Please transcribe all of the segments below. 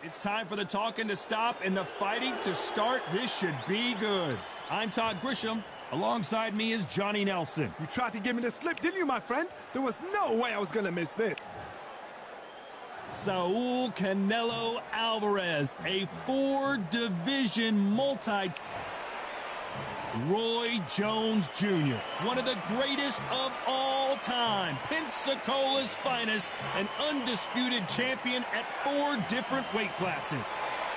It's time for the talking to stop and the fighting to start. This should be good. I'm Todd Grisham. Alongside me is Johnny Nelson. You tried to give me the slip, didn't you, my friend? There was no way I was going to miss this. Saul Canelo Alvarez, a four-division multi... Roy Jones Jr., one of the greatest of all time, Pensacola's finest, an undisputed champion at 4 different weight classes.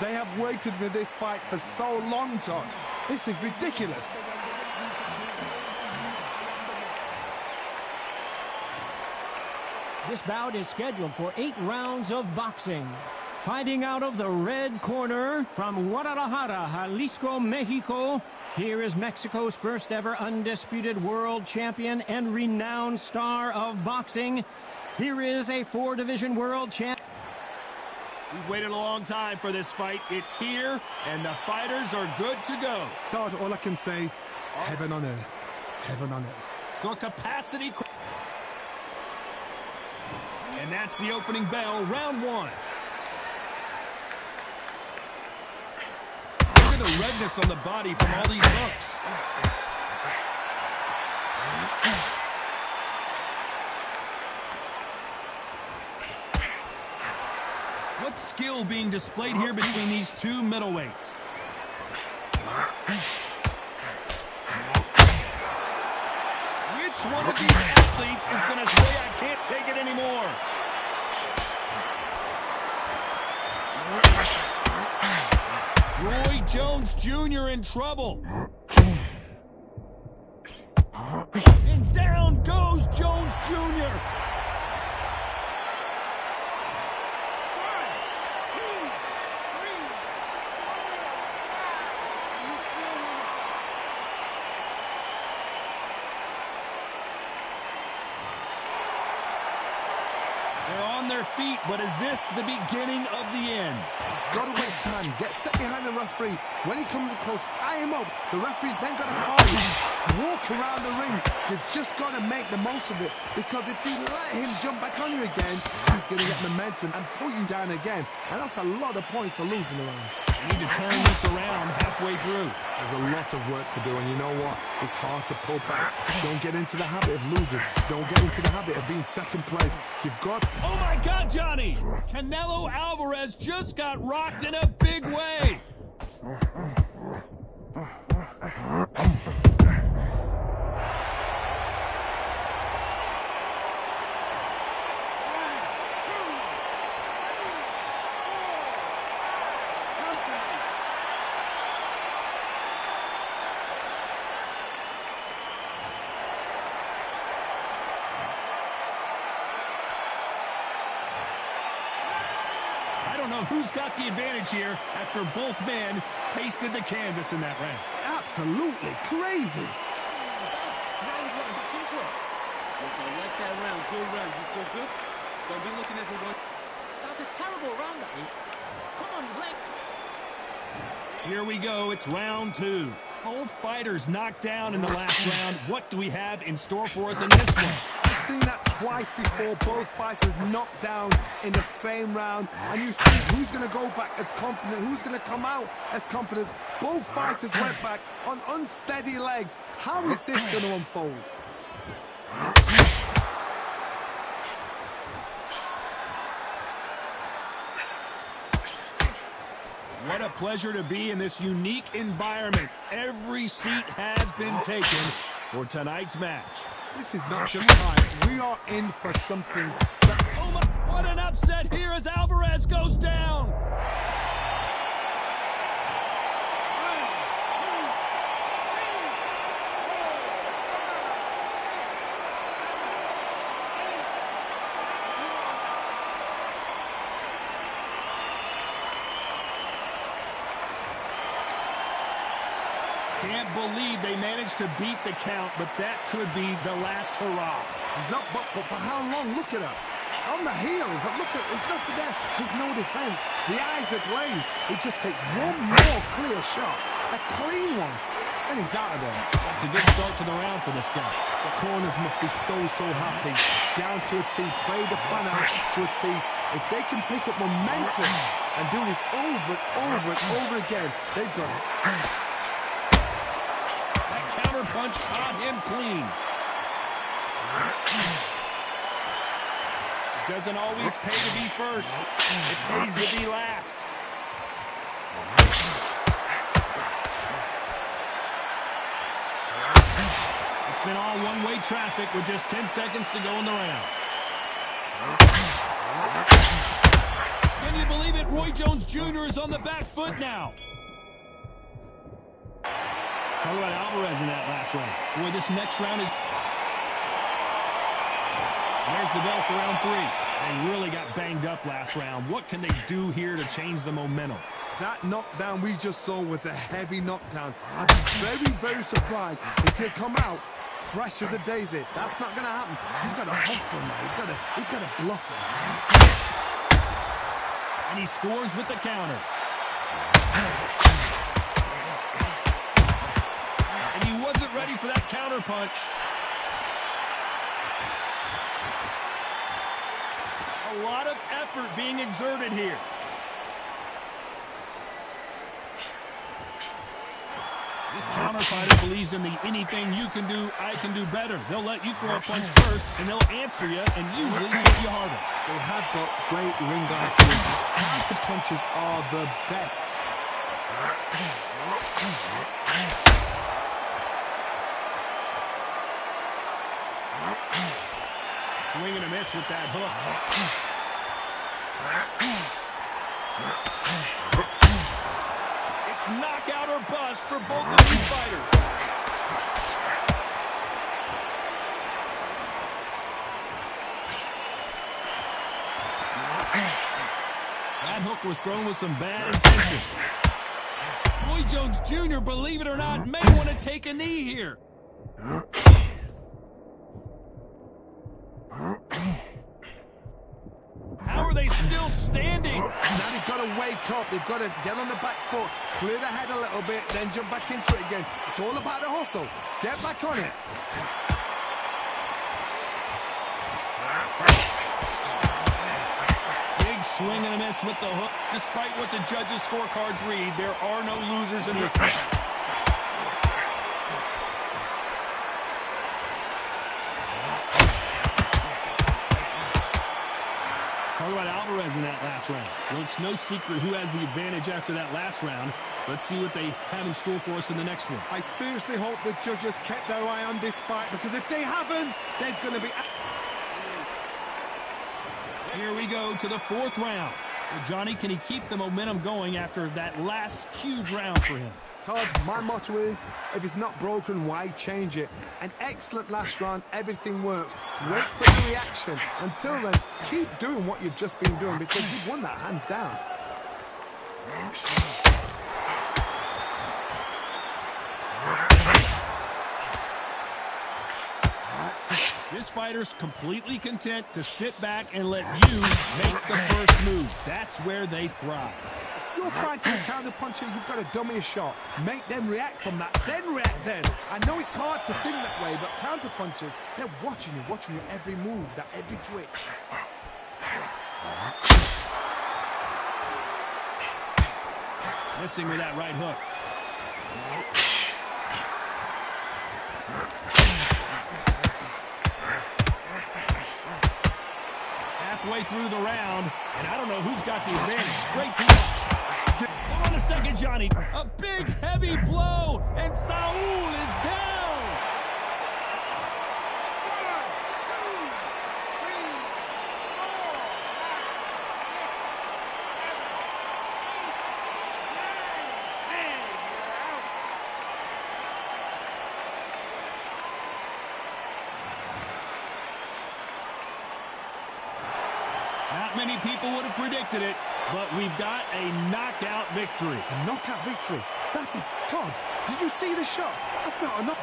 They have waited for this fight for so long, John. This is ridiculous. This bout is scheduled for 8 rounds of boxing. Fighting out of the red corner from Guadalajara, Jalisco, Mexico, here is Mexico's first ever undisputed world champion and renowned star of boxing. Here is a 4-division world champ. We've waited a long time for this fight. It's here, and the fighters are good to go. Todd, all I can say, heaven on earth. Heaven on earth. So capacity... And that's the opening bell, round 1. Look at the redness on the body from all these hooks. What skill being displayed here between these two middleweights? Which one of these athletes is going to say, I can't take it anymore? Roy Jones Jr. in trouble. And down goes Jones Jr. They're on their feet, but is this the beginning of the end? He's got to waste time. Step behind the referee. When he comes close, tie him up. The referee's then got to call you. Walk around the ring. You've just got to make the most of it. Because if you let him jump back on you again, he's going to get momentum and pull you down again. And that's a lot of points to lose in the round. You need to turn this around halfway through. There's a lot of work to do, and you know what? It's hard to pull back. Don't get into the habit of losing. Don't get into the habit of being second place. You've got... Oh my God, Johnny! Canelo Alvarez just got rocked in a big way. I don't know who's got the advantage here after both men tasted the canvas in that round. Absolutely crazy. Now he's getting back into it. Yes, I like that round. Good round. You feel good? Don't be looking at everyone. That was a terrible round, that is. Come on, Blake. Here we go. It's round 2. Both fighters knocked down in the last round. What do we have in store for us in this one? I've seen that twice before. Both fighters knocked down in the same round. And you think who's going to go back as confident? Who's going to come out as confident? Both fighters went back on unsteady legs. How is this going to unfold? What a pleasure to be in this unique environment. Every seat has been taken for tonight's match. This is not just time. We are in for something special. Oh my, what an upset here as Alvarez goes down. Can't believe they managed to beat the count, but that could be the last hurrah. He's up, but for how long? Look at him. On the heels. Look at, there's nothing there. There's no defense. The eyes are glazed. He just takes one more clear shot. A clean one. And he's out of there. It's a good start to the round for this guy. The corners must be so happy. Down to a T. Play the plan out to a T. If they can pick up momentum and do this over and over and over again. They've got it. That counter punch caught him clean. It doesn't always pay to be first. It pays to be last. It's been all one-way traffic with just 10 seconds to go in the round. Can you believe it? Roy Jones Jr. is on the back foot now. Talk about Alvarez in that last round. Boy, this next round is... There's the bell for round 3. They really got banged up last round. What can they do here to change the momentum? That knockdown we just saw was a heavy knockdown. I'd be very, very surprised if he'll come out fresh as a daisy. That's not going to happen. He's got to hustle now. He's got to bluff him. And he scores with the counter. And he wasn't ready for that counter punch. A lot of effort being exerted here. This counter fighter believes in the anything you can do, I can do better. They'll let you throw a punch first, and they'll answer you and usually hit you harder. They have got great ring IQ. Counter punches are the best. Swing and a miss with that hook. It's knockout or bust for both of these fighters. That hook was thrown with some bad intentions. Roy Jones Jr., believe it or not, may want to take a knee here. How are they still standing? Now they've got to wake up. They've got to get on the back foot, clear the head a little bit, then jump back into it again. It's all about the hustle. Get back on it. Big swing and a miss with the hook. Despite what the judges' scorecards read, there are no losers in this match. Talk about Alvarez in that last round. Well, it's no secret who has the advantage after that last round. Let's see what they have in store for us in the next one. I seriously hope the judges kept their eye on this fight, because if they haven't, there's going to be... Here we go to the 4th round. Well, Johnny, can he keep the momentum going after that last huge round for him? Todd, my motto is, if it's not broken, why change it? An excellent last round, everything works. Wait for the reaction. Until then, keep doing what you've just been doing, because you've won that hands down. This fighter's completely content to sit back and let you make the first move. That's where they thrive. You're fighting a counter-puncher, you've got to dummy a shot. Make them react from that, then react then. I know it's hard to think that way, but counter-punchers, they're watching you every move, that every twitch. Missing with that right hook. Halfway through the round, and I don't know who's got the advantage. Great stuff. Hold on a second, Johnny. A big, heavy blow, and Saul is down. 1, 2, 3, 4. Not many people would have predicted it, but we've got a knockout victory. A knockout victory? That is... Todd, did you see the shot? That's not a knock...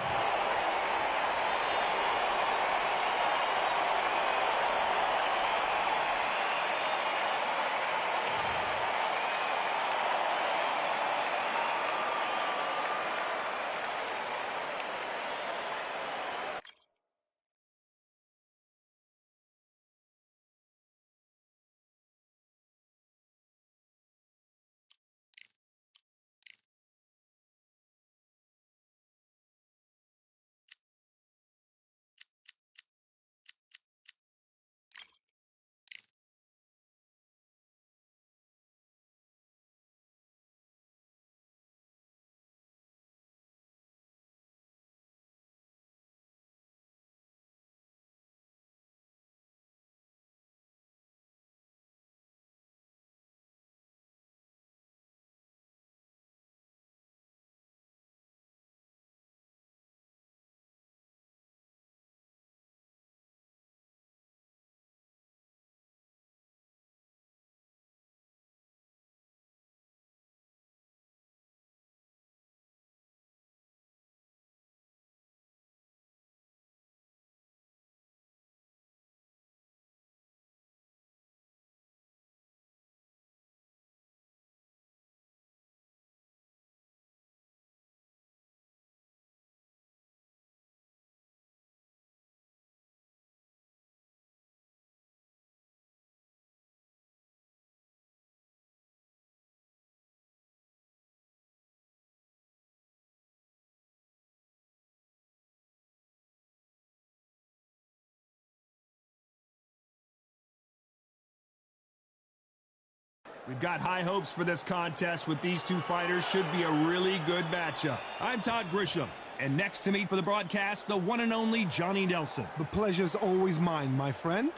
We've got high hopes for this contest with these two fighters. Should be a really good matchup. I'm Todd Grisham, and next to me for the broadcast, the one and only Johnny Nelson. The pleasure's always mine, my friend.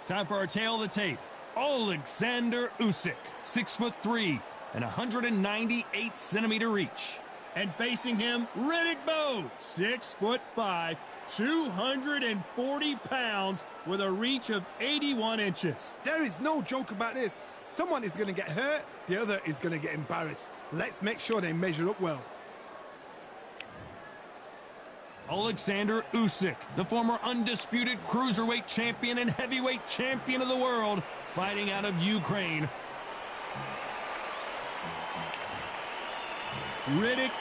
Time for our tail of the tape. Alexander Usyk, 6'3" and 198-centimeter reach. And facing him, Riddick Bowe, 6'5", 240 pounds with a reach of 81 inches. There is no joke about this. Someone is going to get hurt, the other is going to get embarrassed. Let's make sure they measure up well. Alexander Usyk, the former undisputed cruiserweight champion and heavyweight champion of the world, fighting out of Ukraine. Riddick.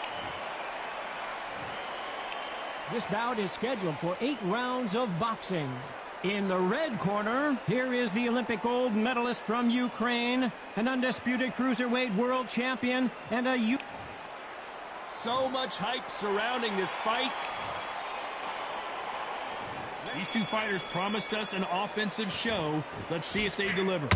This bout is scheduled for 8 rounds of boxing. In the red corner, here is the Olympic gold medalist from Ukraine, an undisputed cruiserweight world champion, and So much hype surrounding this fight. These two fighters promised us an offensive show. Let's see if they deliver.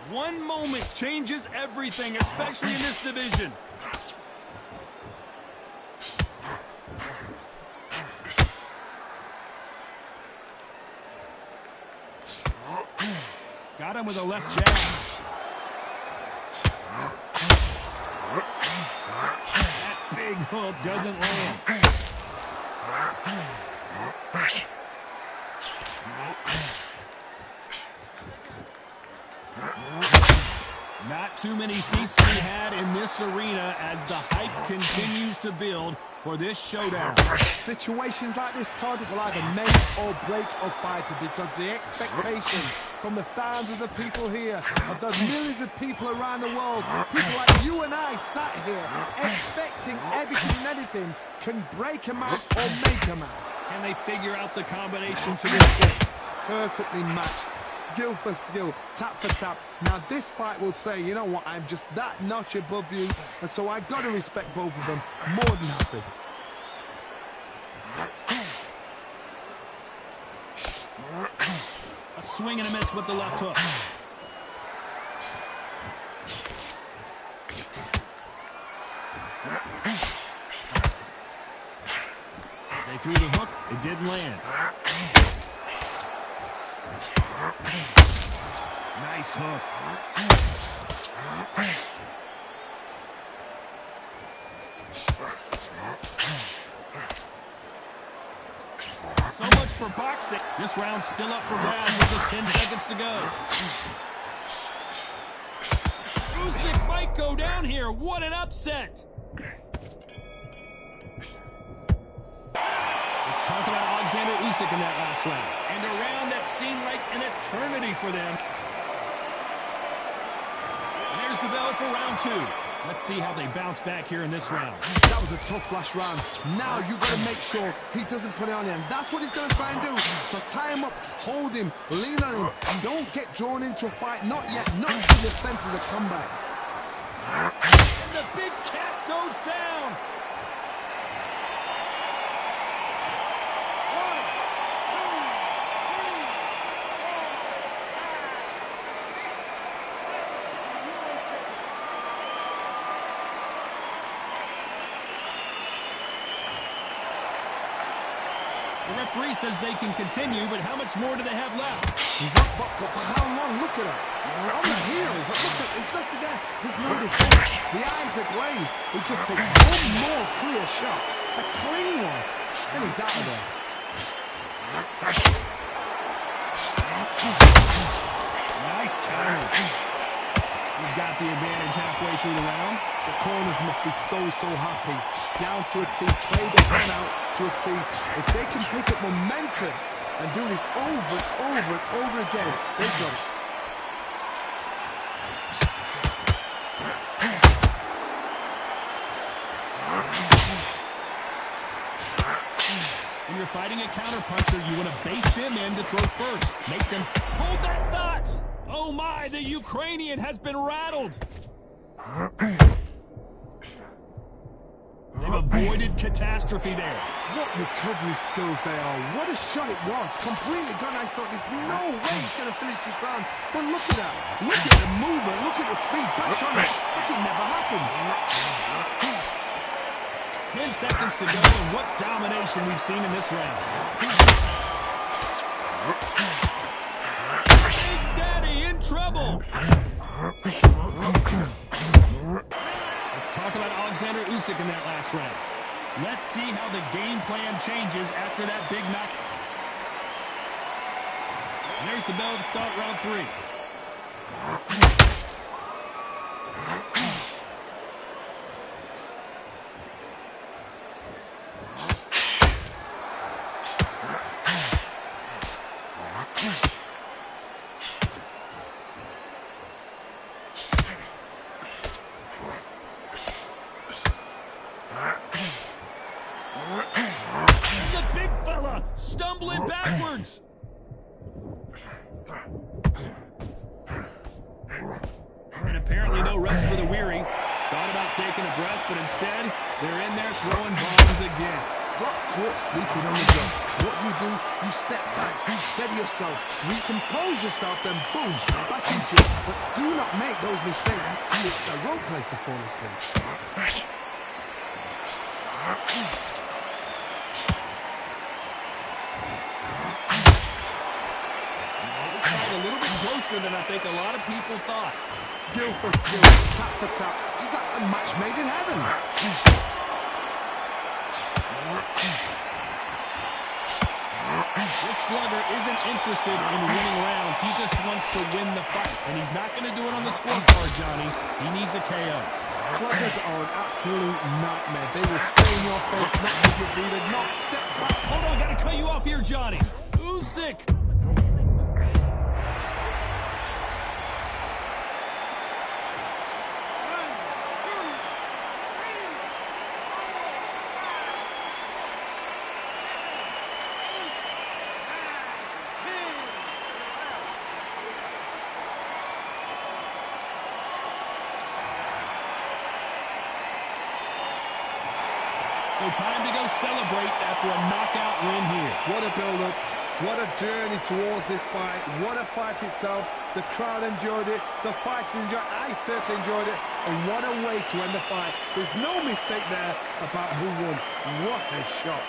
One moment changes everything, especially in this division. Got him with a left jab. That big hook doesn't land. Not too many seats to be had in this arena as the hype continues to build for this showdown. Situations like this, Todd, will either make or break a fighter because the expectation from the thousands of the people here, of the millions of people around the world, people like you and I sat here expecting everything and anything, can break a man or make a man. Can they figure out the combination to this thing? Perfectly matched. Skill for skill, tap for tap. Now this fight will say, you know what, I'm just that notch above you, and so I got to respect both of them more than happy. A swing and a miss with the left hook. They threw the hook, it didn't land. Nice hook. So much for boxing. This round's still up for grabs with just 10 seconds to go. Usyk might go down here. What an upset. Let's talk about Alexander Usyk in that last round. And a round that seemed like an eternity for them. There's the bell for round 2. Let's see how they bounce back here in this round. That was a tough last round. Now you've got to make sure he doesn't put it on him. That's what he's going to try and do. So tie him up, hold him, lean on him, and don't get drawn into a fight. Not yet, not to the sense of the comeback. And the big cat goes down. The referee says they can continue, but how much more do they have left? He's up, but for how long? Look at him. On the heels. Look at, there's nothing there. There's no defense. The eyes are glazed. He just takes one more clear shot. A clean one. And he's out of there. Nice counters. He's got the advantage halfway through the round. The corners must be so happy. Down to a T, play the pen out to a T. If they can pick up momentum and do this over and over again, they've got it. When you're fighting a counterpuncher, you want to bait them in to throw first. Make them hold that thought. Oh my, the Ukrainian has been rattled. They've avoided catastrophe there. What recovery skills they are. What a shot it was. Completely gone. I thought there's no way he's going to finish this round. But look at that. Look at the movement. Look at the speed. Back on it. Like it never happened. 10 seconds to go, and what domination we've seen in this round. Big Daddy in trouble. Let's talk about Alexander Usyk in that last round. Let's see how the game plan changes after that big knock. And there's the bell to start round 3. The big fella stumbling backwards. And apparently no rest for the weary. Thought about taking a breath, but instead, they're in there throwing bombs again. Got caught sleeping on the job. What do? You step back, steady yourself, recompose yourself, then boom, back into it. But do not make those mistakes. It's the wrong place to fall asleep. A little bit closer than I think a lot of people thought. Skill for skill, tap for tap, just like a match made in heaven. This slugger isn't interested in winning rounds. He just wants to win the fight. And he's not going to do it on the scorecard, Johnny. He needs a KO. Sluggers are an absolute nightmare. They will stay in your face, not move your feet, not step back. Hold on, got to cut you off here, Johnny. Usyk. So time to go celebrate after a knockout win here. What a build-up. What a journey towards this fight. What a fight itself. The crowd enjoyed it. The fighters enjoyed it. I certainly enjoyed it. And what a way to end the fight. There's no mistake there about who won. What a shot.